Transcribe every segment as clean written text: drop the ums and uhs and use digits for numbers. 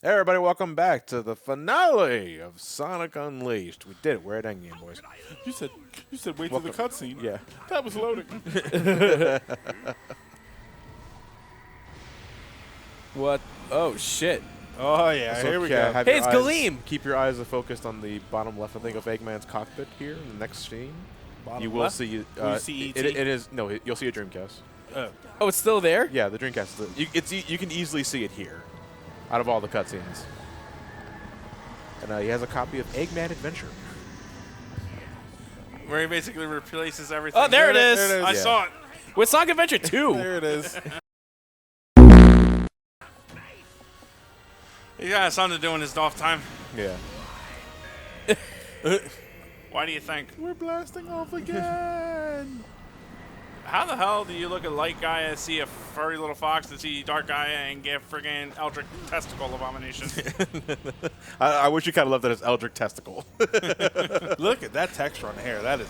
Hey everybody, welcome back to the finale of Sonic Unleashed. We did it. We're at Endgame, boys. You said wait till the cutscene. Yeah. That was loading. What? Oh, shit. Oh yeah, So, here we yeah, go. have Hey, your it's eyes- Galeem. Keep your eyes focused on the bottom left, I think, of Eggman's cockpit here in the next scene. Bottom You will left? see. Will you see it E.T.? is no. You'll see a Dreamcast. Oh, it's still there? Yeah, the Dreamcast. You can easily see it here, out of all the cutscenes. And he has a copy of Eggman Adventure. Where he basically replaces everything. Oh, there it is. There it is. I Yeah. saw it. With Sonic Adventure 2. There it is. He got something to do in his off time. Yeah. Why do you think? We're blasting off again. How the hell do you look at Light Gaia, see a furry little fox, and see Dark Gaia, and get friggin' Eldritch Testicle Abomination? I wish you kind of left that as Eldritch Testicle. Look at that texture on the hair. That is.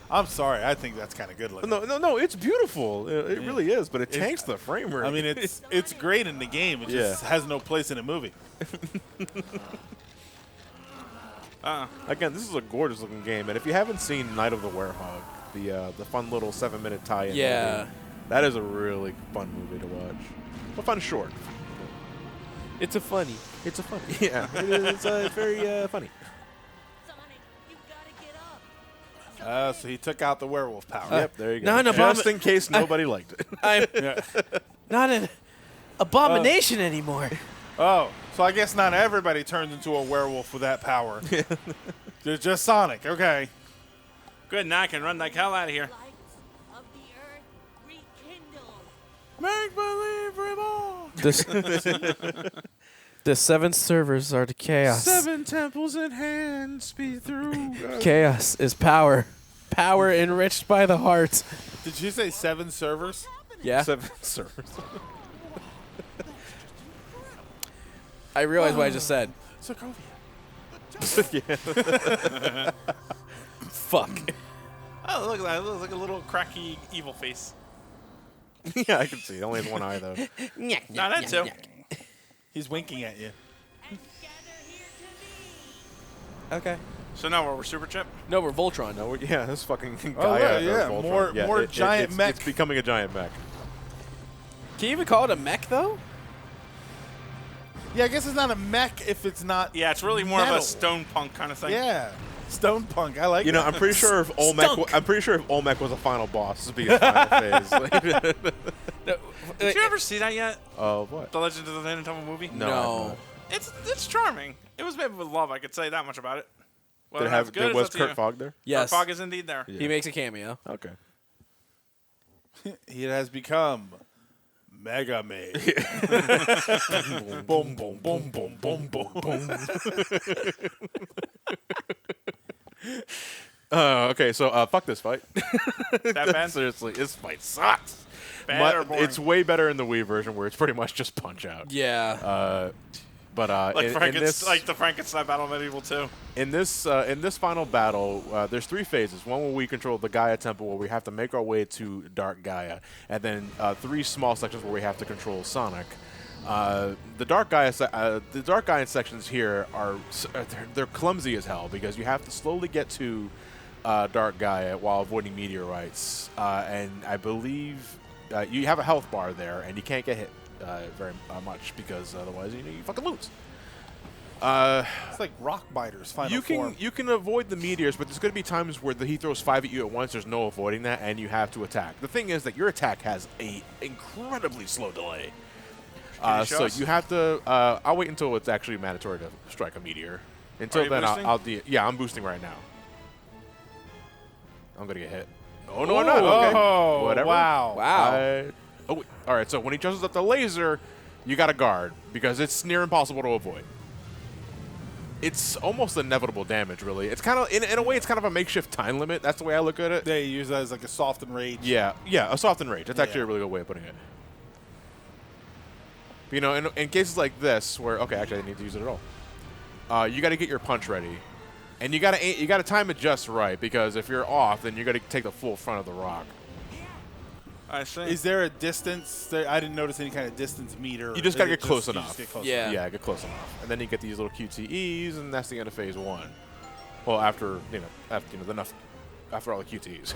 I'm sorry. I think that's kind of good looking. No, it's beautiful. It really is, but it tanks the frame rate. I mean, it's great in the game. It just has no place in a movie. Again, this is a gorgeous looking game, and if you haven't seen Night of the Werehog, the fun little 7-minute tie-in, Yeah. movie, that is a really fun movie to watch. A fun short. It's a funny. It's a funny. Yeah, it's very funny. Sonic, you gotta get up. So he took out the werewolf power. Yep, there you go. no, no, Just Bob- in case nobody liked it. I'm Yeah. not an abomination anymore. Oh, so I guess not everybody turns into a werewolf with that power. There's just Sonic. Okay. Good, now I can run the hell out of here. Lights of the earth rekindle. Make believe reborn. The 7 servers are the chaos. 7 temples in hand, speed through. Chaos is power. Power enriched by the heart. Did you say 7 servers? Yeah. 7 servers. I realized what I just said. Sokovia. Yeah. Fuck. Oh, look at that. It looks like a little cracky evil face. Yeah, I can see. It only has one eye, though. No, that too. He's winking at you. And gather here to me. Okay. So now we're Super Chip? No, we're Voltron. No, yeah, this fucking Gaia. right, yeah, Voltron. more giant mech. It's becoming a giant mech. Can you even call it a mech, though? Yeah, I guess it's not a mech if it's not. Yeah, it's really more of metal. a stone punk kind of thing. Yeah. Stone Punk. I like You know, that. I'm pretty sure if Olmec was a final boss, this would be his final phase. Did you ever see that yet? Oh, what? The Legend of the Phantom movie? No. It's charming. It was made with love. I could say that much about it. Whether Did it or not have? it's good is Was up to Kurt you. Fogg there? Yes. Kurt Fogg is indeed there. Yeah. He makes a cameo. Okay. He has become Mega Man. Boom, boom, boom, boom, boom, boom, boom. Okay, so fuck this fight. That bad? Seriously, this fight sucks. Bad or boring? It's way better in the Wii version where it's pretty much just punch out. Yeah. But like in this, like the Frankenstein Battle of Medieval 2. in this final battle, there's 3 phases. One where we control the Gaia Temple, where we have to make our way to Dark Gaia, and then 3 small sections where we have to control Sonic. The Dark Gaia sections here they're clumsy as hell because you have to slowly get to Dark Gaia while avoiding meteorites, and I believe you have a health bar there, and you can't get hit very much because otherwise you fucking lose. It's like Rock Biters final form. You can avoid the meteors, but there's going to be times where he throws 5 at you at once. There's no avoiding that, and you have to attack. The thing is that your attack has a incredibly slow delay. Can you show So us? you have to. I'll wait until it's actually mandatory to strike a meteor. Until Are you then, boosting? yeah, I'm boosting right now. I'm gonna get hit. Oh no, I'm not. Okay. Oh, Whatever. wow. Wow. Oh, wait. All right. So when he charges up the laser, you got to guard because it's near impossible to avoid. It's almost inevitable damage, really. It's kind of, in a way, it's kind of a makeshift time limit. That's the way I look at it. They use that as like a soft and rage. Yeah, a soft and rage. That's actually Yeah. a really good way of putting it. You know, in cases like this, where okay, actually I didn't need to use it at all. You got to get your punch ready, and you got to time it just right because if you're off, then you got to take the full front of the rock. I see. Is there a distance? I didn't notice any kind of distance meter. You just gotta get close enough. Yeah. Yeah, get close enough, and then you get these little QTEs, and that's the end of phase 1. Well, after after all the QTEs.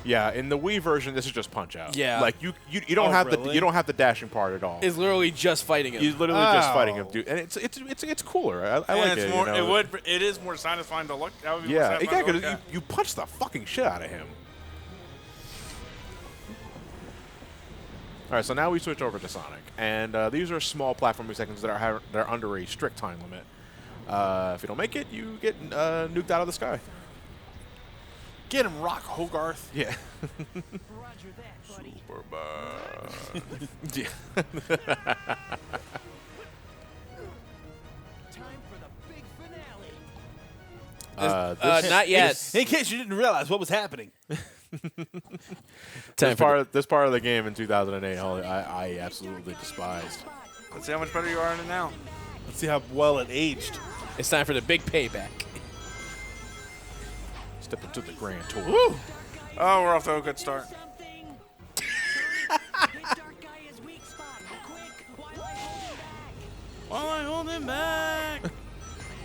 Yeah, in the Wii version, this is just punch out. Yeah. like you don't have really? the you don't have the dashing part at all. Is literally just fighting him. You're literally just fighting him, Oh. dude, and it's cooler. I And like it's it. more, you know? it is more satisfying to look. That would be more Yeah, satisfying to look because at. you punch the fucking shit out of him. All right, so now we switch over to Sonic, and these are small platforming sections that are under a strict time limit. If you don't make it, you get nuked out of the sky. Get him, Rock Hogarth. Yeah. Roger that, buddy. Yeah. Time for the big finale. Not yet. In case you didn't realize what was happening. Time for This part of the game in 2008, I absolutely despised. Let's see how much better you are in it now. Let's see how well it aged. it's time for the big payback. Step into the grand tour. Woo! Oh, we're off to a good start. Something. Hit Dark Gaia's weak spot. Quick, while I hold him back. While I hold him back.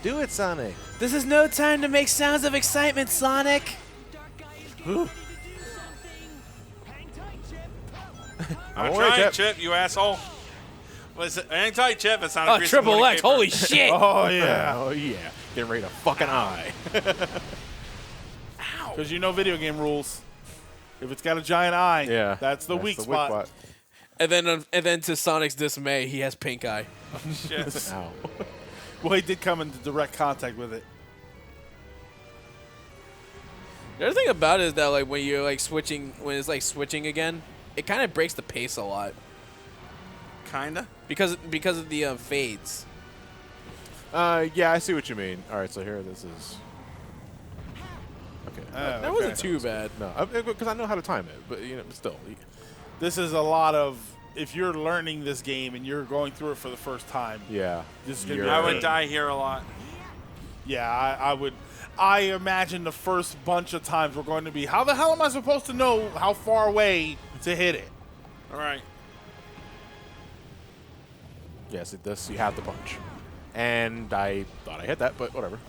Do it, Sonic. This is no time to make sounds of excitement, Sonic. Dark Gaia's getting ready to do something. Hang tight, Chip. I'm worry, trying, Chip. Chip, you asshole. Listen, hang tight, Chip. It's not Oh, triple X. Holy shit. Oh, yeah. Oh yeah. Getting ready to fucking eye. Because you know video game rules. If it's got a giant eye, Yeah. that's the weak spot. And then to Sonic's dismay, he has pink eye. Shit. Ow. Well, he did come into direct contact with it. The other thing about it is that like when you're like switching, when it's like switching again, it kind of breaks the pace a lot Kinda. because of the fades. Yeah, I see what you mean. All right, so here this is. Okay. That wasn't too bad. No, because I know how to time it, but still. This is a lot of, if you're learning this game and you're going through it for the first time, Yeah. This is gonna be You're- I Right. would die here a lot. yeah, I would. I imagine the first bunch of times we're going to be, how the hell am I supposed to know how far away to hit it? All right. Yes, it does. You have to punch, and I thought I hit that, but whatever.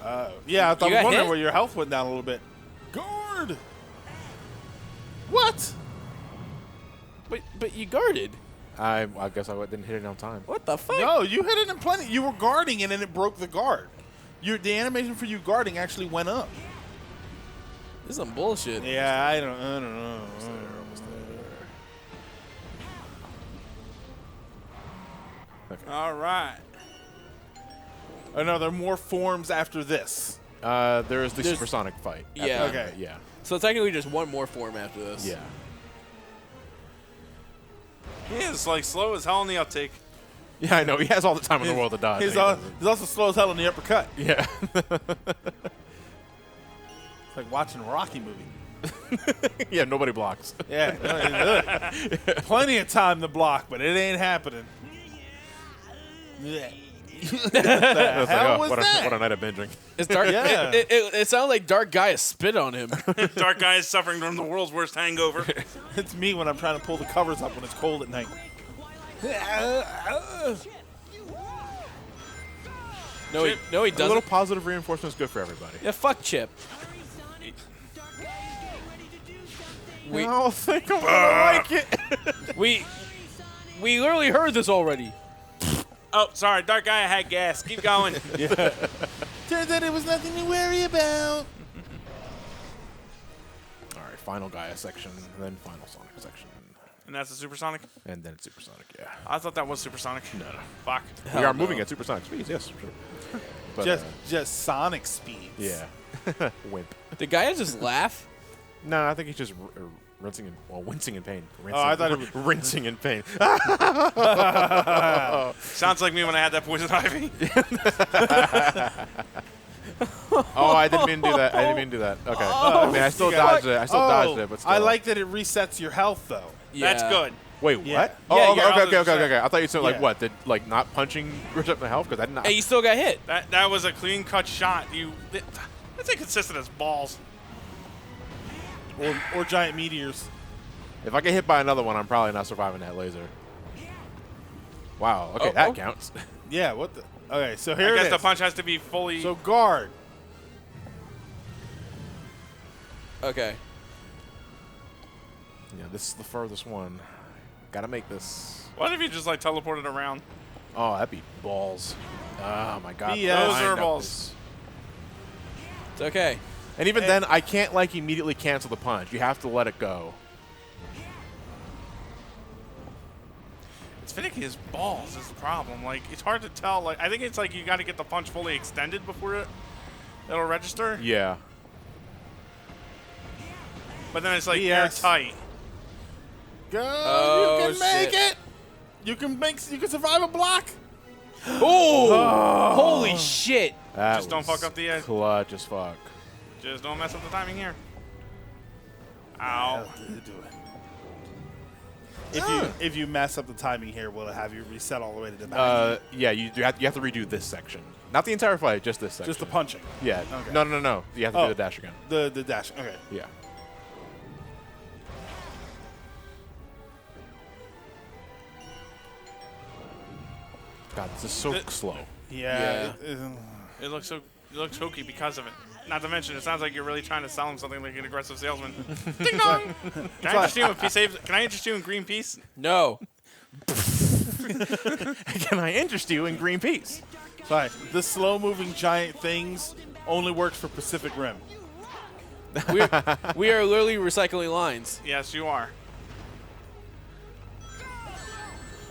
Yeah, I thought You I was got wondering hit? where your health went down a little bit. Guard! What? But you guarded. I guess I didn't hit it on time. What the fuck? No, you hit it in plenty. You were guarding and then it broke the guard. The animation for you guarding actually went up. This is some bullshit. Yeah, I don't know. All right. Oh no, there are more forms after this. There is the There's- supersonic fight. Yeah. After that, Okay. Yeah. So technically, just one more form after this. Yeah. He is like slow as hell in the uptake. Yeah, I know. He has all the time in the world to dodge. He's and he doesn't. also slow as hell in the uppercut. Yeah. It's like watching a Rocky movie. Yeah. Nobody blocks. Yeah, plenty of time to block, but it ain't happening. Yeah. It's the hell was what that? a night of binging. It's dark. Yeah. It sounded like Dark Gaia spit on him. Dark Gaia is suffering from the world's worst hangover. It's me when I'm trying to pull the covers up when it's cold at night. No, he A little doesn't. positive reinforcement is good for everybody. Yeah, fuck Chip. We I don't think I'm gonna like it. we literally heard this already. Oh, sorry. Dark Gaia had gas. Keep going. Turns out it was nothing to worry about. All right, final Gaia section, then final Sonic section, And that's the supersonic? and then it's supersonic. Yeah. I thought that was supersonic. No. Fuck. We Hell are no. moving at supersonic speeds. Yes. Sure. But, Just Sonic speeds. yeah. Wimp. Did Gaia just laugh? No, I think he's just wincing in pain. Rinsing, I thought it was- rinsing in pain. Sounds like me when I had that poison ivy. Oh, I didn't mean to do that. I didn't mean to do that. Okay. I mean, I still you got- dodged it. I still dodged it, but still. I like that it resets your health, though. That's Yeah. good. Wait, Yeah. what? Yeah, Oh, you're okay. I thought you said like Yeah. what? Did like not punching reset my health? Because I didn't. Hey, you still got hit. That was a clean cut shot. That's inconsistent as balls. Or giant meteors. If I get hit by another one, I'm probably not surviving that laser. Wow. Okay, that counts. Yeah, what the? Okay, so here I it guess is. the punch has to be fully. So guard. Okay. Yeah, this is the furthest one. Gotta make this. What if you just like teleported around? Oh, that'd be balls. Oh my god. Yeah, those Mind are up balls. this. It's okay. And even then, I can't like immediately cancel the punch. You have to let it go. It's finicky as balls is the problem. Like it's hard to tell. Like I think it's like you got to get the punch fully extended before it'll register. Yeah. But then it's like Yes. airtight. Go! Oh, you can make shit. it. You can survive a block. Oh! Holy shit! That Just don't was fuck up the edge. clutch as fuck. Just don't mess up the timing here. Ow. Do it. If you mess up the timing here, will it have you reset all the way to the back? Yeah, you have to redo this section. Not the entire fight, just this section. Just the punching. Yeah. Okay. No. You have to Oh. do the dash again. The dash. Okay. Yeah. God, this is so slow. Yeah. It looks hokey because of it. Not to mention, it sounds like you're really trying to sell him something like an aggressive salesman. Ding dong! Can I interest you in Can I interest you in Greenpeace? No. Can I interest you in Greenpeace? Sorry. The slow-moving giant things only works for Pacific Rim. We are literally recycling lines. Yes, you are.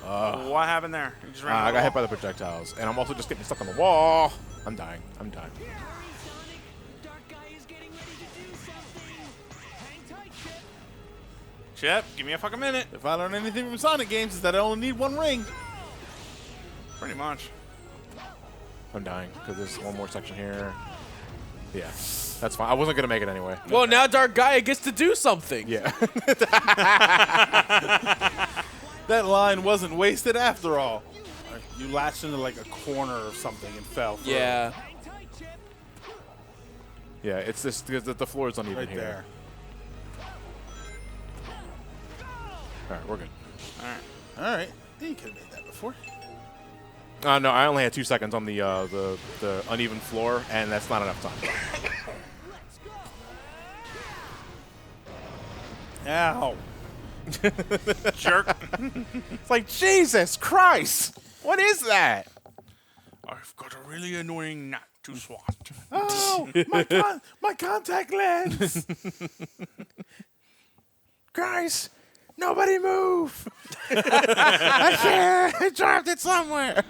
What happened there? You just ran I into got the hit by wall. the projectiles, and I'm also just getting stuck on the wall. I'm dying. Dark Gaia is getting ready to do something. Hang tight, Chip. Chip, give me a fucking minute. If I learn anything from Sonic games, is that I only need one ring. Pretty much. I'm dying because there's one more section here. Yeah, that's fine. I wasn't gonna make it anyway. Well, now Dark Gaia gets to do something. Yeah. That line wasn't wasted after all. You latched into like a corner or something and fell through. Yeah. Hang tight, Chip. Yeah, it's this because the floor is uneven Right here. there. All right, we're good. All right. All right. You could have made that before. No, I only had 2 seconds on the uneven floor, and that's not enough time. Ow. Jerk. It's like Jesus Christ! What is that? I've got a really annoying gnat to swat. Oh, my contact lens. Guys, nobody move! I can't. I dropped it somewhere.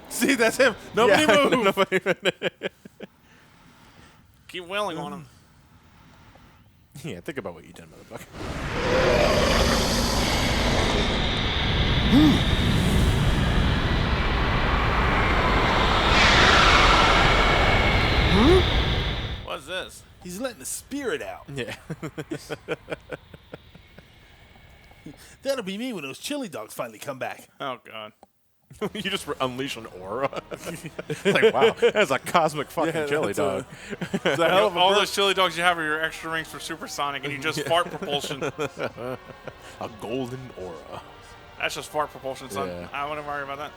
See, that's him. Nobody Yeah, move. nobody. Keep wailing on him. Yeah, think about what you did, motherfucker. What's this? He's letting the spirit out. Yeah. That'll be me when those chili dogs finally come back. Oh, God. You just unleash an aura. Like, wow, that's a cosmic fucking chili that's dog. It's a hell of a All burp. those chili dogs you have are your extra rings for supersonic, and you just fart propulsion. A golden aura. That's just fart propulsion, son. Yeah. I wouldn't worry about that.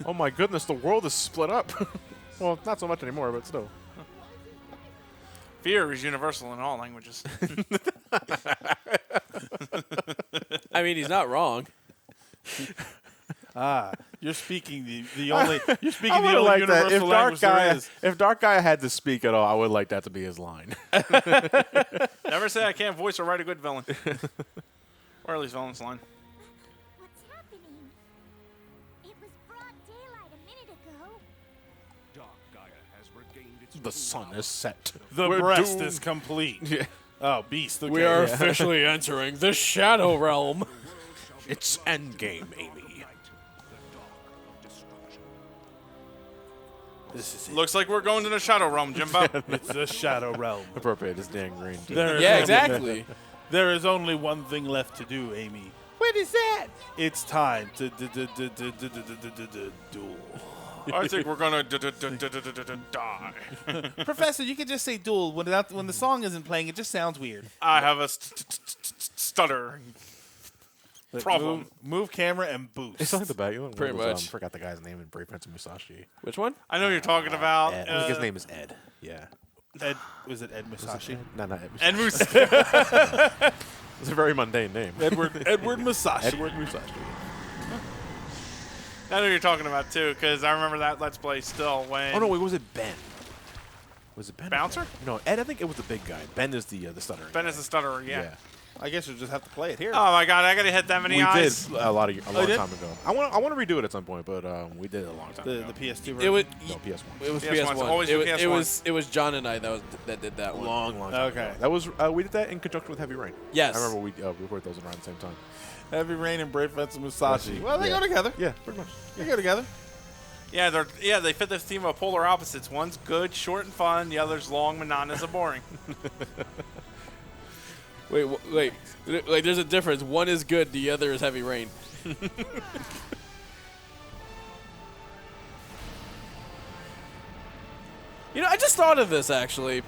Oh my goodness, the world is split up. Well, not so much anymore, but still. Fear is universal in all languages. I mean, he's not wrong. You're speaking the only you're speaking I the would only like that. universal language there is. If Dark Gaia had to speak at all, I would like that to be his line. Never say I can't voice or write a good villain. Or at least villain's line. What's happening? It was broad daylight a minute ago. Dark Gaia has regained its The sun is set. The We're breast doomed. is complete. Yeah. Oh, beast. Okay. We are officially entering the Shadow Realm. It's endgame, Amy. This is it. Looks like we're going to the Shadow Realm, Jimbo. It's the shadow realm. Appropriate is Dan Green. Too. There is Yeah, only- exactly. There is only one thing left to do, Amy. What is that? It's time to duel. I think we're gonna die. Professor, you could just say duel when the song isn't playing. It just sounds weird. I have a stutter Like, problem. Move camera and boost. It's like the bad one. Pretty much. Forgot the guy's name in Brave Prince of Musashi. Which one? I know what you're talking about. Ed. I think his name is Ed. Yeah. Ed, was it Ed Musashi? No, not Ed. Ed Musashi. Moose. It's a very mundane name. Edward Musashi. Edward Musashi. I know what you're talking about too, because I remember that Let's Play still when. Oh no, wait, was it Ben? Was it Ben? Bouncer? No, Ed. I think it was the big guy. Ben is the stuttering. Ben guy. is the stutterer. Yeah. I guess you'll just have to play it here. Oh my God! I gotta hit that many We eyes. did a long did? time ago. I want to redo it at some point, but we did it a long time the ago. PS2 version. It was. No, PS1. It was PS1, PS1. it's always it, the PS1. it was John and I that did that one. Long time Okay. ago. That was we did that in conjunction with Heavy Rain. Yes. I remember we recorded those around the same time. Heavy Rain and Brave Fence and Musashi. Yes. Well, they Yeah. go together. Yeah, pretty much. They go together. Yeah, they fit the theme of polar opposites. One's good, short, and fun. The other's long, monotonous, and boring. Wait, wait. Like, there's a difference. One is good. The other is Heavy Rain. You know, I just thought of this actually.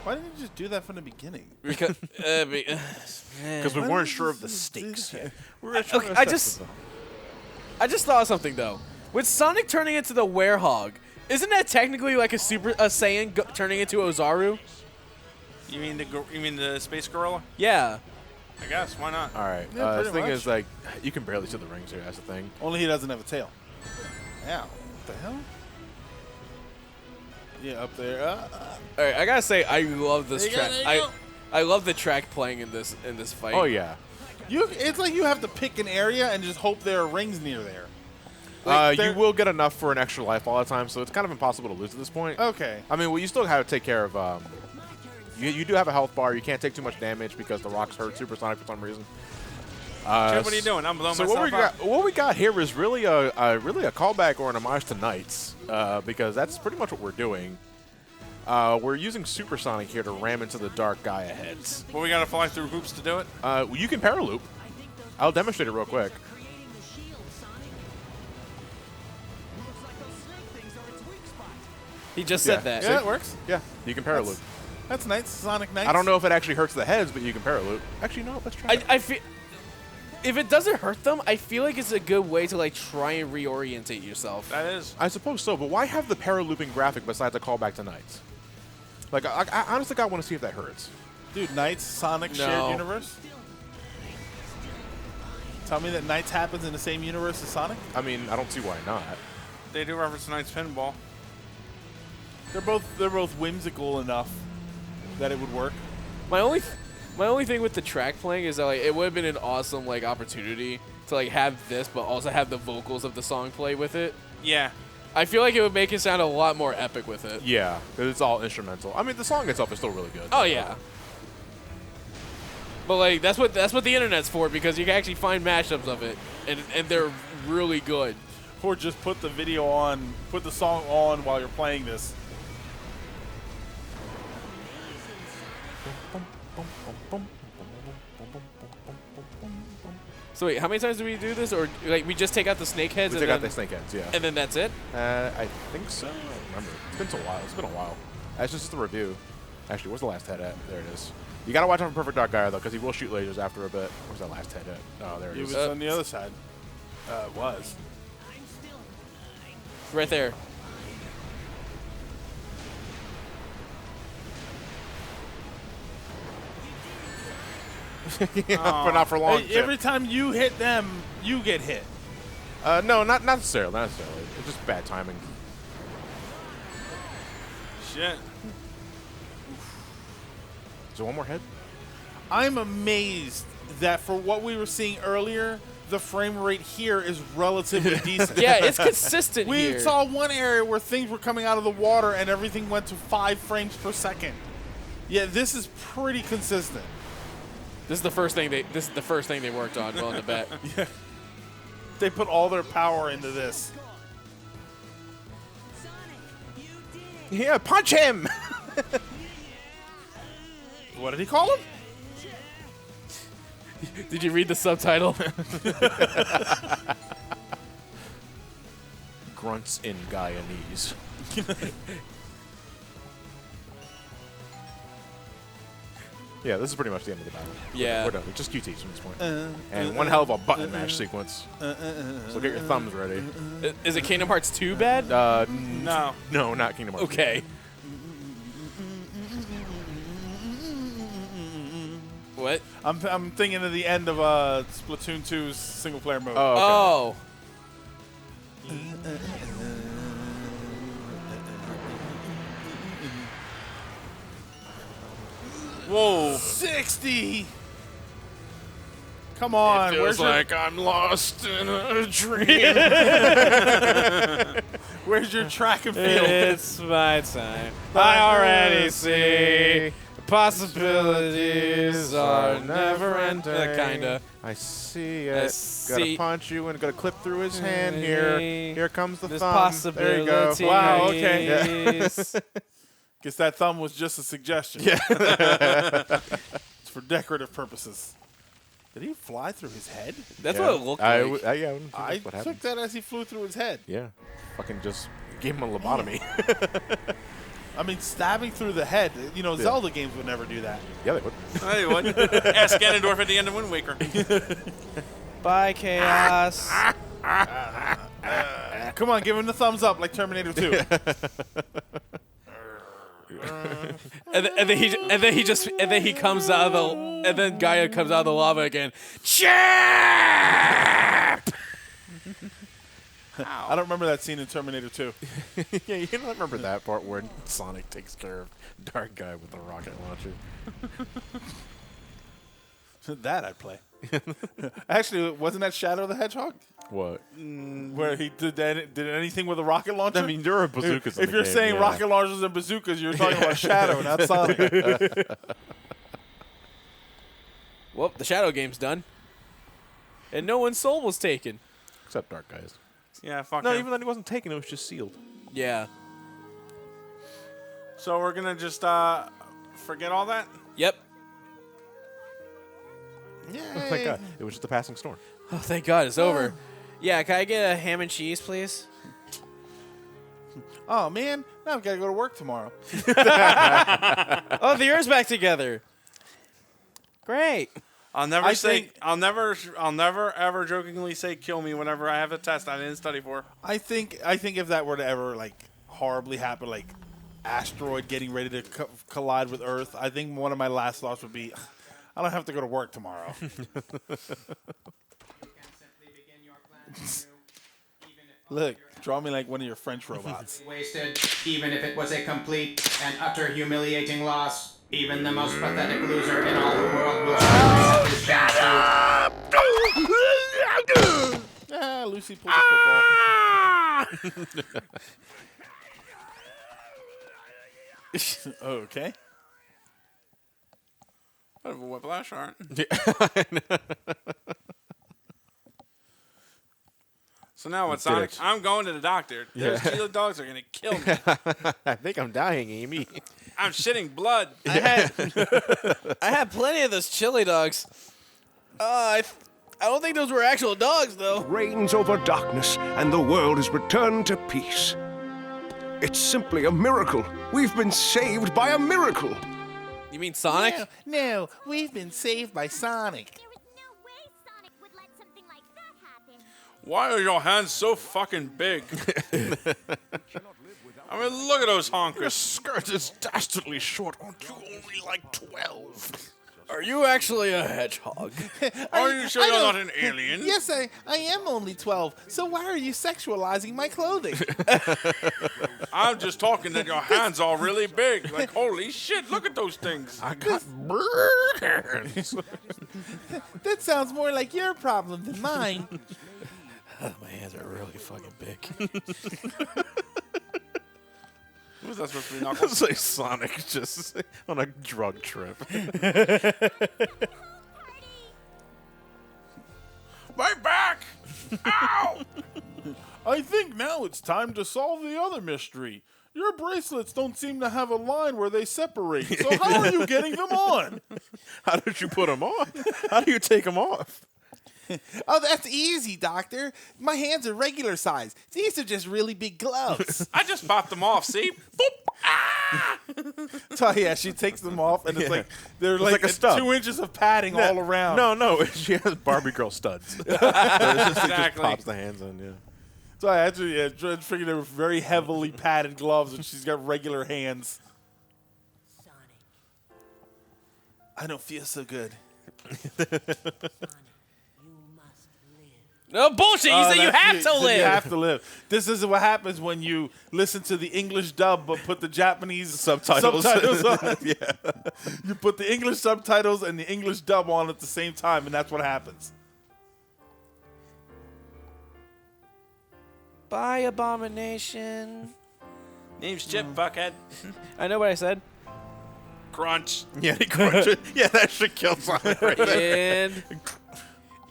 Why didn't you just do that from the beginning? Because Because we weren't sure of the stakes yet. We were I trying to assess just- them. I just thought of something though. With Sonic turning into the Werehog, isn't that technically like a Saiyan turning into Ozaru? You mean the space gorilla? Yeah. I guess. Why not? All right. Yeah, The pretty thing much. is, like, you can barely see the rings here. That's the thing. Only he doesn't have a tail. Ow. What the hell? Yeah, up there. All right, I gotta say I love this There you go, track. there you go. I love the track playing in this fight. Oh yeah. It's like you have to pick an area and just hope there are rings near there. Like, You there- will get enough for an extra life all the time, so it's kind of impossible to lose at this point. Okay. I mean, well, you still have to take care of. You do have a health bar. You can't take too much damage because the rocks hurt Supersonic for some reason. Chip, what are you doing? I'm blowing So myself up. what we got here is really a callback or an homage to Knights, because that's pretty much what we're doing. We're using Supersonic here to ram into the Dark Gaia heads. Well, we gotta fly through hoops to do it. You can paraloop. I'll demonstrate it real quick. He just said that. Yeah, it works. Yeah, you can paraloop. That's nice. Sonic Knights. I don't know if it actually hurts the heads, but you can paraloop. Actually, no. Let's try. I feel if it doesn't hurt them, I feel like it's a good way to like try and reorientate yourself. That is. I suppose so, but why have the paralooping graphic besides a callback to Knights? Like, I honestly want to see if that hurts. Dude, Knights, Sonic, No. shared universe? Tell me that Knights happens in the same universe as Sonic? I mean, I don't see why not. They do reference Knight's pinball. They're both whimsical enough that it would work. My only thing with the track playing is that like it would have been an awesome like opportunity to like have this, but also have the vocals of the song play with it. Yeah. I feel like it would make it sound a lot more epic with it. Yeah, because it's all instrumental. I mean, the song itself is still really good. Oh yeah. But like that's what the internet's for, because you can actually find mashups of it, and they're really good. Or just put the video on, put the song on while you're playing this. So wait, how many times do we do this, or like we just take out the snake heads We and take out then, the snake heads, yeah. and then that's it? I think so. I don't remember. It's been so while. It's been a while. That's just the review. Actually, where's the last head at? There it is. You gotta watch out for Perfect Dark Gaia though, because he will shoot lasers after a bit. Where's that last head at? Oh, there it It is. was on the other side. It was. Right there. but not for long. Hey, every time you hit them, you get hit. No, not necessarily. Not necessarily. It's just bad timing. Shit. Is there one more head? I'm amazed that for what we were seeing earlier, the frame rate here is relatively decent. Yeah, it's consistent We here. saw one area where things were coming out of the water and everything went to 5 frames per second. Yeah, this is pretty consistent. This is the first thing they worked on. Willing to bet. They put all their power into this. Yeah, punch him! What did he call him? Did you read the subtitle? grunts in Guyanese. Yeah, this is pretty much the end of the battle. Yeah. We're done. It's just QTs from this point. And one hell of a button mash sequence. So get your thumbs ready. Is it Kingdom Hearts 2 bad? No. No, not Kingdom Hearts. Okay. What? I'm thinking of the end of Splatoon 2's single player mode. Oh, okay. Oh. Whoa. 60. Come on. It feels Where's your, like I'm lost in a dream. where's your track and field? It's my time. I already see possibilities are never ending. Kinda. I see I it. see- Gotta punch you and gotta clip through his hand here. Here comes the There's thumb. There you go. possibilities. Wow, okay. Guess that thumb was just a suggestion. Yeah. It's for decorative purposes. Did he fly through his head? That's Yeah. what it looked like. Yeah, I wouldn't think I that's what took happened. that as he flew through his head. Yeah. Fucking just gave him a lobotomy. I mean, stabbing through the head. You know, Zelda games would never do that. Yeah, they would. Hey, what? Ask Ganondorf at the end of Wind Waker. Bye, Chaos. Come on, give him the thumbs up like Terminator 2. and then he comes out of the and then Gaia comes out of the lava again. Champ! I don't remember that scene in Terminator 2. Yeah, you don't remember that part where Sonic takes care of Dark Guy with the rocket launcher. That I'd play. Actually, wasn't that Shadow the Hedgehog? What? Where he did anything with a rocket launcher? I mean, there are bazookas in If the you're game, saying yeah. rocket launchers and bazookas, you're talking about Shadow, not Sonic. Well, the Shadow game's done. And no one's soul was taken. Except Dark Guy's. Yeah, fuck No, him. even then he wasn't taken. It was just sealed. Yeah. So we're going to just forget all that? Yep. Thank God. It was just a passing storm. Oh, thank God it's over. Yeah, can I get a ham and cheese, please? Oh, man. Now I've got to go to work tomorrow. Oh, the Earth's back together. Great. I'll never I say think- I'll never ever jokingly say kill me whenever I have a test I didn't study for. I think if that were to ever, like, horribly happen, like, asteroid getting ready to collide with Earth, I think one of my last thoughts would be, I don't have to go to work tomorrow. Look, draw me like one of your French robots. Wasted, even if it was a complete and utter humiliating loss. Even the most pathetic loser in all the world will have his chance to. Lucy pulls a football. Okay. I have a whiplash, aren't? So now what, Sonic? I'm going to the doctor. Those Gila dogs are going to kill me. I think I'm dying, Amy. I'm shitting blood. I had plenty of those chili dogs. I don't think those were actual dogs, though. Reigns over darkness, and the world is returned to peace. It's simply a miracle. We've been saved by a miracle. You mean Sonic? No, we've been saved by Sonic. There was no way Sonic would let something like that happen. Why are your hands so fucking big? I mean, look at those honkers. Your skirt is dastardly short. Aren't you only like 12? Are you actually a hedgehog? Are you sure you're not an alien? Yes, I am only 12, so why are you sexualizing my clothing? I'm just talking that your hands are really big. Like, holy shit, look at those things. I got bird hands. That sounds more like your problem than mine. My hands are really fucking big. Who's that supposed to be, Knuckles? It's like Sonic just on a drug trip. My back! Ow! I think now it's time to solve the other mystery. Your bracelets don't seem to have a line where they separate, so how are you getting them on? How did you put them on? How do you take them off? Oh, that's easy, Doctor. My hands are regular size. These are just really big gloves. I just popped them off. See? Boop. So yeah, she takes them off, and it's like they're like like a stub. 2 inches of padding all around. No, she has Barbie girl studs. So it just Exactly. pops the hands in, yeah. So I actually figured they were very heavily padded gloves, and she's got regular hands. Sonic, I don't feel so good. Sonic, you must live. No bullshit. You said you have to live. You have to live. This is what happens when you listen to the English dub but put the Japanese Subtitles. on. Yeah. You put the English subtitles and the English dub on at the same time, and that's what happens. Bye, Abomination. Name's Chip, fuckhead. I know what I said. Crunch. Yeah, he crushed it. Yeah, that should kill Sonic right there. And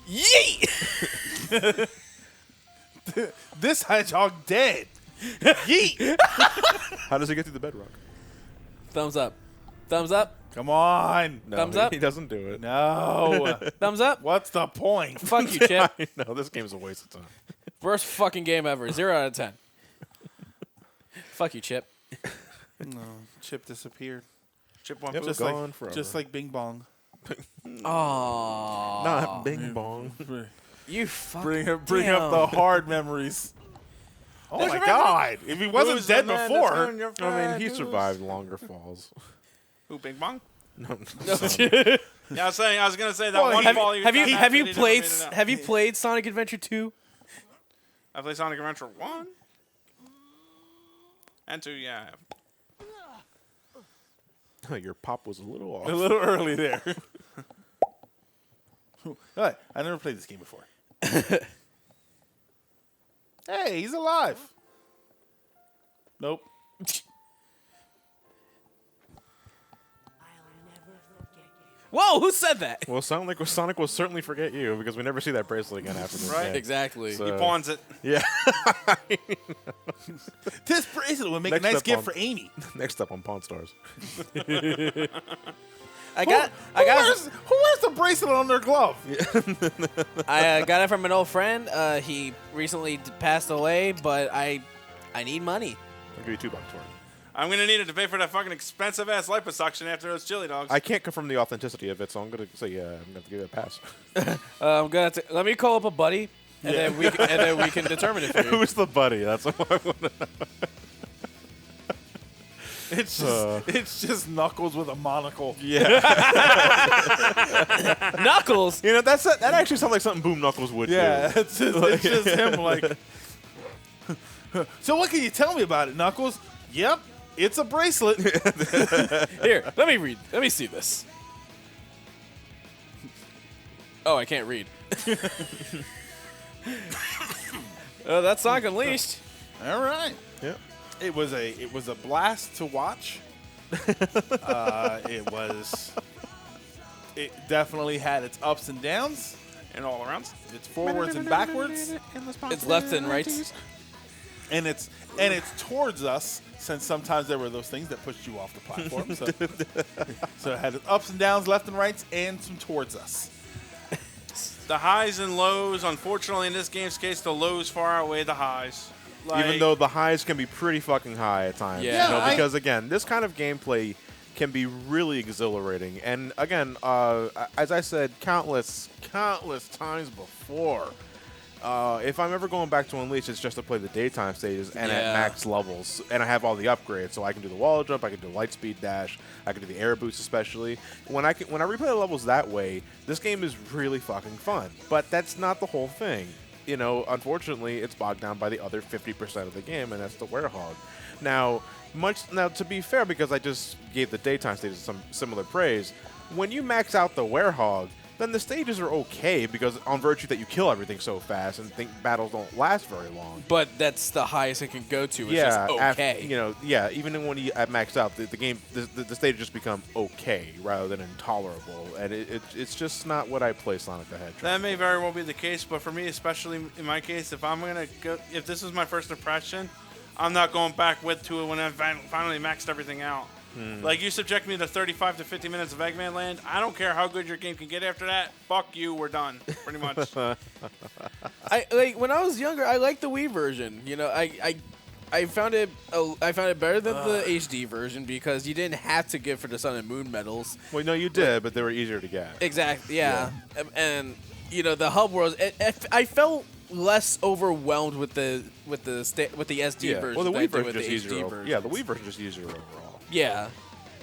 yeet. This hedgehog dead. Yeet. How does he get through the bedrock? Thumbs up. Thumbs up. Come on. No, Thumbs up? He doesn't do it. No. Thumbs up. What's the point? Fuck you, Chip. No, this game's a waste of time. Worst fucking game ever. 0 out of 10. Fuck you, Chip. No. Chip disappeared. Chip one Yep. poop. Just Gone like, forever. just like Bing Bong. Oh. Not Bing Bong. You fucking Bring up the hard memories. Oh my God! If he wasn't dead before, I mean, he survived longer falls. Who, Bing Bong? No, Yeah, I was gonna say that Well, one have- fall. Have you played Sonic Adventure 2? I played Sonic Adventure 1 and 2. Yeah, I have. Your pop was a little off. a little early there. All right, I never played this game before. Hey, he's alive. Nope. I'll never forget you. Whoa, who said that? Well, Sonic will certainly forget you because we never see that bracelet again after this. Right. game. Exactly. So- He pawns it. Yeah. This bracelet would make Next a nice up gift on- for Amy. Next up on Pawn Stars. I got Who wears the bracelet on their glove? I got it from an old friend. He recently passed away, but I need money. I'll give you $2 for it. I'm gonna need it to pay for that fucking expensive ass liposuction after those chili dogs. I can't confirm the authenticity of it, so I'm gonna say I'm gonna have to give it a pass. I'm gonna let me call up a buddy, and then we can determine it for you. Who's the buddy? That's what I want to know. It's just Knuckles with a monocle. Yeah. Knuckles. You know, that actually sounds like something Boom Knuckles would Yeah, do. it's just him like. So what can you tell me about it, Knuckles? Yep, it's a bracelet. Here, let me read. Let me see this. Oh, I can't read. That's Sonic Unleashed. All right. Yep. It was a blast to watch. It definitely had its ups and downs. and all around. It's forwards and backwards, It's left and right. and it's towards us. Since sometimes there were those things that pushed you off the platform, so it had its ups and downs, left and rights, and some towards us. The highs and lows, unfortunately, in this game's case, the lows far outweigh the highs. Even though the highs can be pretty fucking high at times. Yeah. You know, Yeah, because, again, this kind of gameplay can be really exhilarating. And, again, as I said countless times before, if I'm ever going back to Unleashed, it's just to play the daytime stages and at Yeah. max levels. And I have all the upgrades, so I can do the wall jump, I can do light speed dash, I can do the air boost especially. When I replay the levels that way, this game is really fucking fun. But that's not the whole thing. You know, unfortunately, it's bogged down by the other 50% of the game, and that's the werehog. Now, to be fair, because I just gave the daytime stages some similar praise, when you max out the werehog, then the stages are okay because on virtue that you kill everything so fast and think battles don't last very long. But that's the highest it can go to. It's just okay. Even when you at max out, the game, the stages just become okay rather than intolerable, and it's just not what I play Sonic the Hedgehog. that may very well be the case, but for me, especially in my case, if this is my first impression, I'm not going back to it when I finally maxed everything out. Like, you subject me to 35 to 50 minutes of Eggman Land, I don't care how good your game can get after that. Fuck you, we're done. Pretty much. When I was younger, I liked the Wii version. You know, I found it better than the HD version because you didn't have to get for the Sun and Moon medals. Well, no, you did, but they were easier to get. Exactly. Yeah. And you know, the hub worlds. I felt less overwhelmed with the SD version. Well, the than I Wii did version with just the easier. HD version. Yeah, the Wii version just easier overall. Yeah.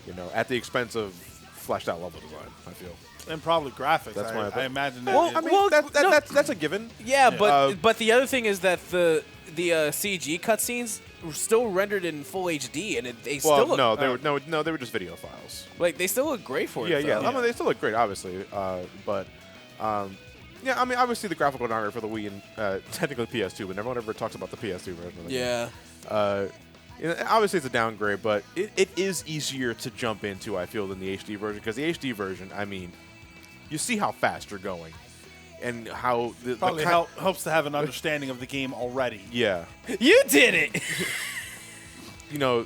You know, at the expense of fleshed out level design, I feel. And probably graphics. That's my I imagine that. Well, I mean, well, that's a given. Yeah, but Yeah. but the other thing is that the CG cutscenes were still rendered in full HD, and they Well, still look, they were just video files. like they still look great for Yeah, it. yeah. though. I mean, they still look great, obviously. Yeah, I mean, obviously the graphical designer for the Wii and technically PS2, but everyone ever talks about the PS2 version. Of the game. Yeah. You know, obviously it's a downgrade, but it is easier to jump into, I feel, than the HD version. Because the HD version, I mean, you see how fast you're going, and how Probably helps to have an understanding of the game already. Yeah, You did it. you know,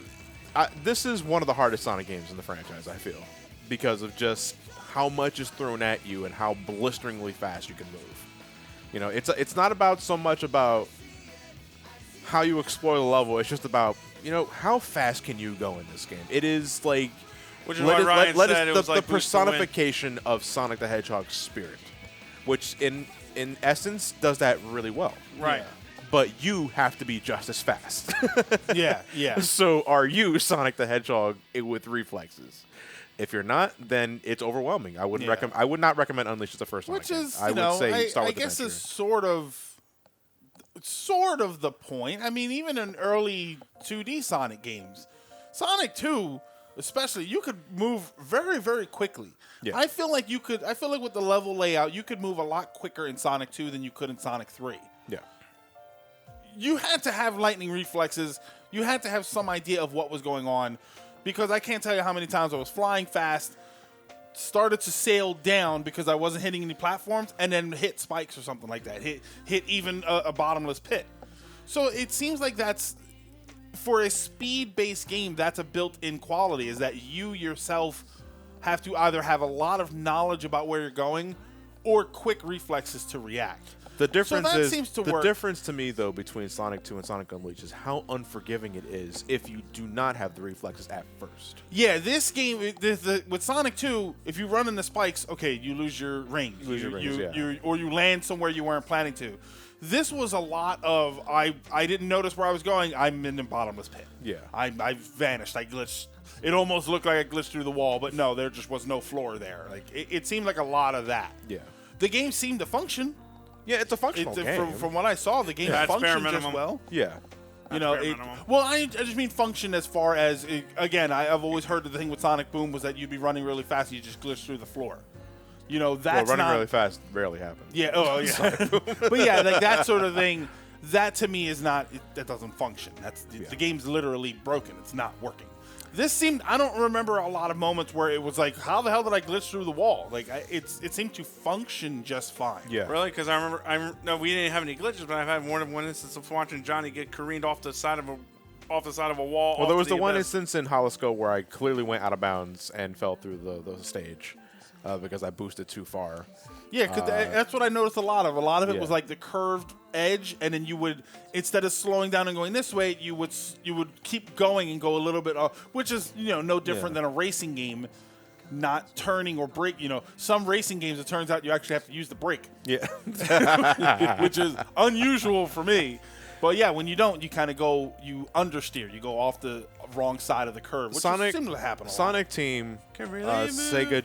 this is one of the hardest Sonic games in the franchise, I feel, because of just how much is thrown at you and how blisteringly fast you can move. You know, it's not about so much about how you explore the level. It's just about, you know, how fast can you go in this game. It is like, Which is why Ryan said it was the like Boost to Win. personification of Sonic the Hedgehog's spirit, which in essence does that really well. Right. But you have to be just as fast. Yeah, yeah. So are you Sonic the Hedgehog with reflexes? If you're not, then it's overwhelming. I wouldn't Yeah. I would not recommend Unleashed as the first one. Which is, I would say start I with guess Adventure. is sort of the point. I mean, even in early 2D Sonic games, Sonic 2, especially, you could move very, very quickly. Yeah. I feel like with the level layout, you could move a lot quicker in Sonic 2 than you could in Sonic 3. Yeah. You had to have lightning reflexes. You had to have some idea of what was going on, because I can't tell you how many times I was flying fast, started to sail down because I wasn't hitting any platforms, and then hit spikes or something like that. Hit even a bottomless pit. So it seems like that's, for a speed-based game, that's a built-in quality, is that you yourself have to either have a lot of knowledge about where you're going or quick reflexes to react. The difference that is seems to the work. difference to me though between Sonic 2 and Sonic Unleashed is how unforgiving it is if you do not have the reflexes at first. Yeah, this game with Sonic 2, if you run into spikes, okay, you lose your range. You lose your range, or you land somewhere you weren't planning to. This was a lot of I didn't notice where I was going. I'm in the bottomless pit. Yeah. I vanished. I glitched. It almost looked like I glitched through the wall, but no, there just was no floor there. Like it seemed like a lot of that. Yeah. The game seemed to function. Yeah, it's a functional game. From what I saw, the game That's bare functioned just minimum. well. yeah. You know, bare minimum. well, I just mean function as far as, again, I've always heard the thing with Sonic Boom was that you'd be running really fast and you just glitch through the floor. You know, that's well, running not, really fast rarely happens. Yeah, oh, yeah. But yeah, like that sort of thing, that to me is not, that doesn't function. The game's literally broken. It's not working. This seemed, I don't remember a lot of moments where it was like, how the hell did I glitch through the wall? Like, it seemed to function just fine. Yeah. Really? Because no, we didn't have any glitches, but I've had more than one instance of watching Johnny get careened off the side of a wall. Well, there was the one abyss. instance in Holoscope where I clearly went out of bounds and fell through the stage because I boosted too far. Yeah, because that's what I noticed a lot of. A lot of it Yeah. was like the curved edge, and then you would, instead of slowing down and going this way, you would keep going and go a little bit off, which is, you know, no different Yeah. than a racing game not turning or brake. You know, some racing games, it turns out you actually have to use the brake, Yeah. which is unusual for me. But yeah, when you don't, you kind of go, you understeer. You go off the wrong side of the curve, which Sonic seems to happen a lot. Sonic Team, Can really Sega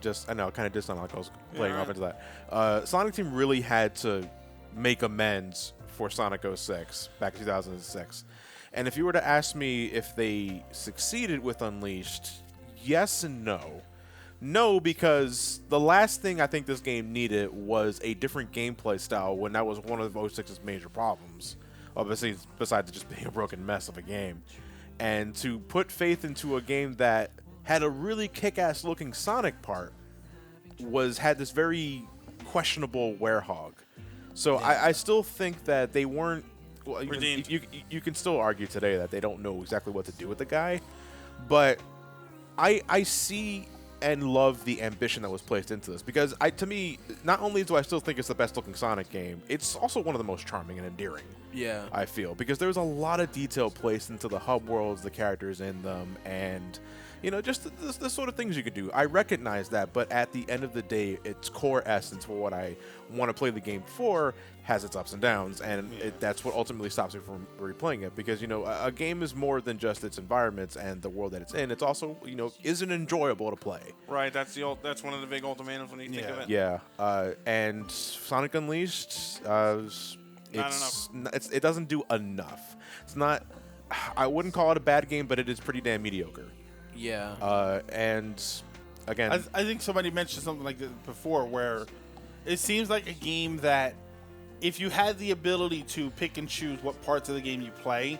just I know, kind of did sound like I was playing off into that. Sonic Team really had to make amends for Sonic 06 back in 2006. And if you were to ask me if they succeeded with Unleashed, yes and no. No, because the last thing I think this game needed was a different gameplay style when that was one of 06's major problems. Obviously, besides it just being a broken mess of a game. And to put faith into a game that had a really kick-ass looking Sonic part had this very questionable werehog. So I still think that they weren't... Well, Redeemed. you can still argue today that they don't know exactly what to do with the guy. But I see and love the ambition that was placed into this because to me, not only do I still think it's the best looking Sonic game, it's also one of the most charming and endearing. Yeah. I feel because there's a lot of detail placed into the hub worlds, the characters in them, and just the sort of things you could do. I recognize that, but at the end of the day, its core essence for what I want to play the game for has its ups and downs, and that's what ultimately stops me from replaying it. Because a game is more than just its environments and the world that it's in. It's also is it enjoyable to play? Right. That's one of the big ultimatums when you think of it. Yeah. And Sonic Unleashed, it doesn't do enough. It's not. I wouldn't call it a bad game, but it is pretty damn mediocre. Yeah. And again, I think somebody mentioned something like this before, where it seems like a game that if you had the ability to pick and choose what parts of the game you play,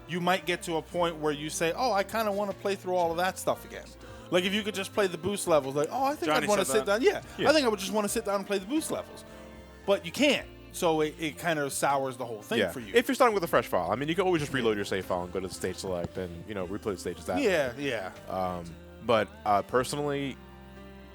you might get to a point where you say, "Oh, I kind of want to play through all of that stuff again." Like if you could just play the boost levels, like, "Oh, I think Johnny I'd want to said sit that. down." Yeah, I think I would just want to sit down and play the boost levels, but you can't. So it kind of sours the whole thing for you. If you're starting with a fresh file, I mean, you can always just reload your save file and go to the stage select and replay the stages that way. Yeah. But personally,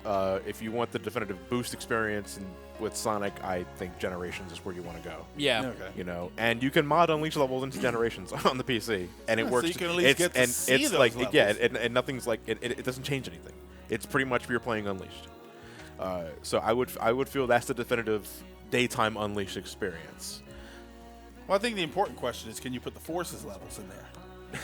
if you want the definitive boost experience with Sonic, I think Generations is where you want to go. Yeah. Okay. And you can mod Unleash levels into Generations on the PC, and it works. So you can at least get to see those levels. and nothing's like it doesn't change anything. It's pretty much you're playing Unleashed. So I would feel that's the definitive daytime Unleashed experience. Well, I think the important question is, can you put the Forces levels in there?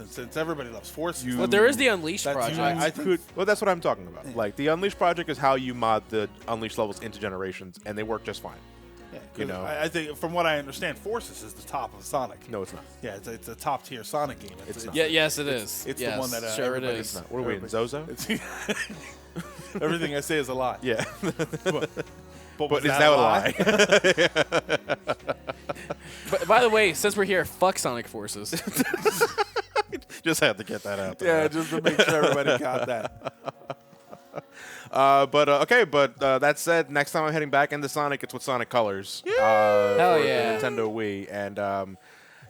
Since everybody loves Forces. Well, there is the Unleashed That's- project. I think Well, that's what I'm talking about. Like the Unleashed project is how you mod the Unleashed levels into Generations, and they work just fine. Yeah, 'cause I think, from what I understand, Forces is the top of Sonic. No, it's not. Yeah, it's a top tier Sonic game. It's not. Yeah, yes, it is. It's yes, the one that sure it everybody- is. What are we in, Zozo? Everything I say is a lie. Yeah. But But was is that a lie? But by the way, since we're here, fuck Sonic Forces. Just had to get that out there. Yeah, just to make sure everybody got that. But that said, next time I'm heading back into Sonic, it's with Sonic Colors. Hell for yeah. the Nintendo Wii. And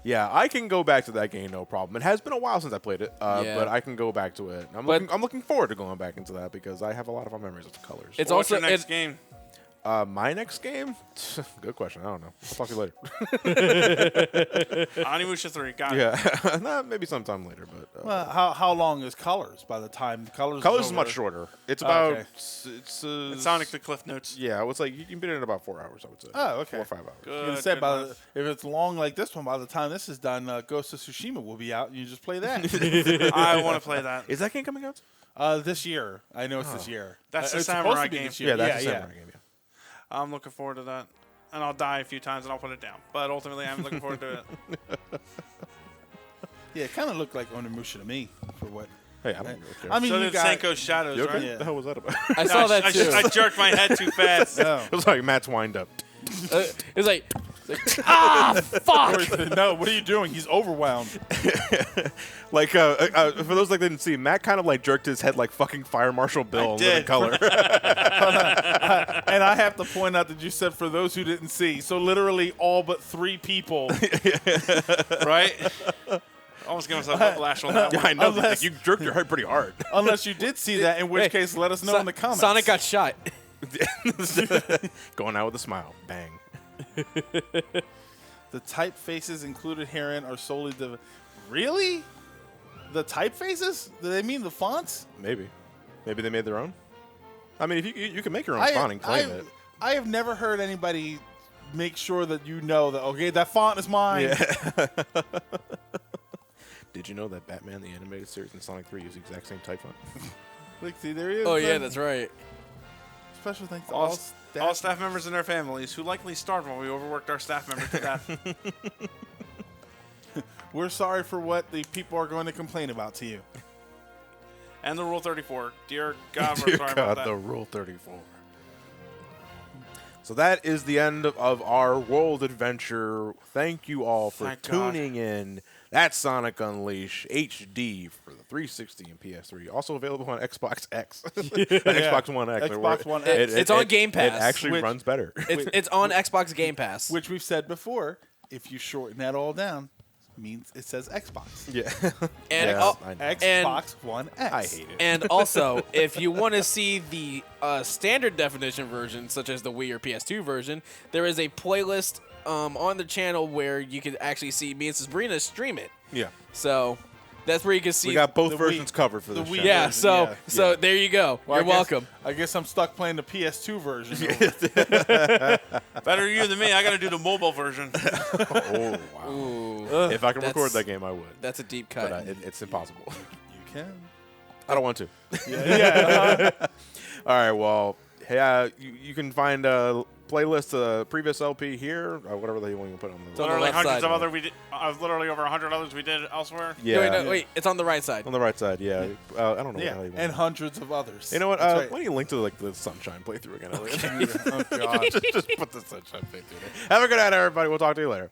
yeah, I can go back to that game, no problem. It has been a while since I played it, but I can go back to it. I'm looking forward to going back into that because I have a lot of fun memories of the Colors. It's What's also your next game? My next game? Good question. I don't know. I'll talk to you later. Onimusha 3. Got it. Yeah, nah, maybe sometime later. But Well, how long is Colors by the time Colors Colors is over? much shorter. It's about okay. It's Sonic the Cliff Notes. Yeah, it's like you can beat it in about 4 hours. I would say. Oh, okay. 4 or 5 hours. I was gonna Good, say, good if it's long like this one, by the time this is done, Ghost of Tsushima will be out, and you just play that. I want to play that. Is that game coming out? This year. I know it's this year. That's the it's samurai supposed to be game. this year. Yeah, that's yeah, a samurai game. Yeah. I'm looking forward to that. And I'll die a few times and I'll put it down. But ultimately, I'm looking forward to it. Yeah, it kind of looked like Onimusha to me. For what? Hey, I don't really care. I mean, So you did got. Senko's Shadows, You okay? right? Yeah. What the hell was that about? I saw that too. I jerked my head too fast. No. It was like Matt's wind up. It's like ah, fuck. No, what are you doing? He's overwhelmed. Like, for those that didn't see, Matt kind of like jerked his head like fucking Fire Marshal Bill in did. color. And I have to point out that you said for those who didn't see. So literally all but 3 people. Right? Almost gave myself a lash on that Yeah, one. I know. Unless- Like, you jerked your head pretty hard. Unless you did see that, in which Hey, case let us know in the comments. Sonic got shot. Going out with a smile. Bang. The typefaces included herein are solely the. Really? The typefaces? Do they mean the fonts? Maybe. Maybe they made their own. I mean, if you can make your own font and claim it. I have never heard anybody make sure that you know that, okay, that font is mine. Yeah. Did you know that Batman the Animated Series and Sonic 3 use the exact same type font? Look, see, there he is. Oh yeah, that's right. Special thanks to All, all all staff members and their families who likely starved while we overworked our staff member to death. We're sorry for what the people are going to complain about to you. And the Rule 34. Dear God, we're Dear sorry God, about that. the Rule 34. So that is the end of our world adventure. Thank you all for Thank God. tuning in. That's Sonic Unleashed HD for the 360 and PS3. Also available on Xbox X. Xbox One X. Xbox One X. It's on Game Pass. It actually Which- runs better. It's on Xbox Game Pass. Which we've said before, if you shorten that all down, means it says Xbox. Yeah. And Yeah, al- I know. Xbox One X. I hate it. And also, if you want to see the standard definition version, such as the Wii or PS2 version, there is a playlist on the channel where you can actually see me and Sabrina stream it. Yeah. So that's where you can see. We got both the versions Wii- covered for the this Wii show. yeah. version, So yeah. so there you go. Well, You're welcome. I guess I'm stuck playing the PS2 version. Better you than me. I got to do the mobile version. Oh, wow. Ooh, If I can record that's- that game, I would. that's a deep But cut. it's impossible. You can. I don't want to. Yeah. All right, well, hey, you can find a playlist, previous LP here, or whatever they want to put on the on the Literally left hundreds side. of other we did. Literally over 100 others we did elsewhere. Yeah. Wait, it's on the right side. On the right side, yeah. I don't know what the Yeah. hell you want. And hundreds of others. You know what? That's right. Why don't you link to like the Sunshine playthrough again? Oh, God. just put the Sunshine playthrough there. Have a good night, everybody. We'll talk to you later.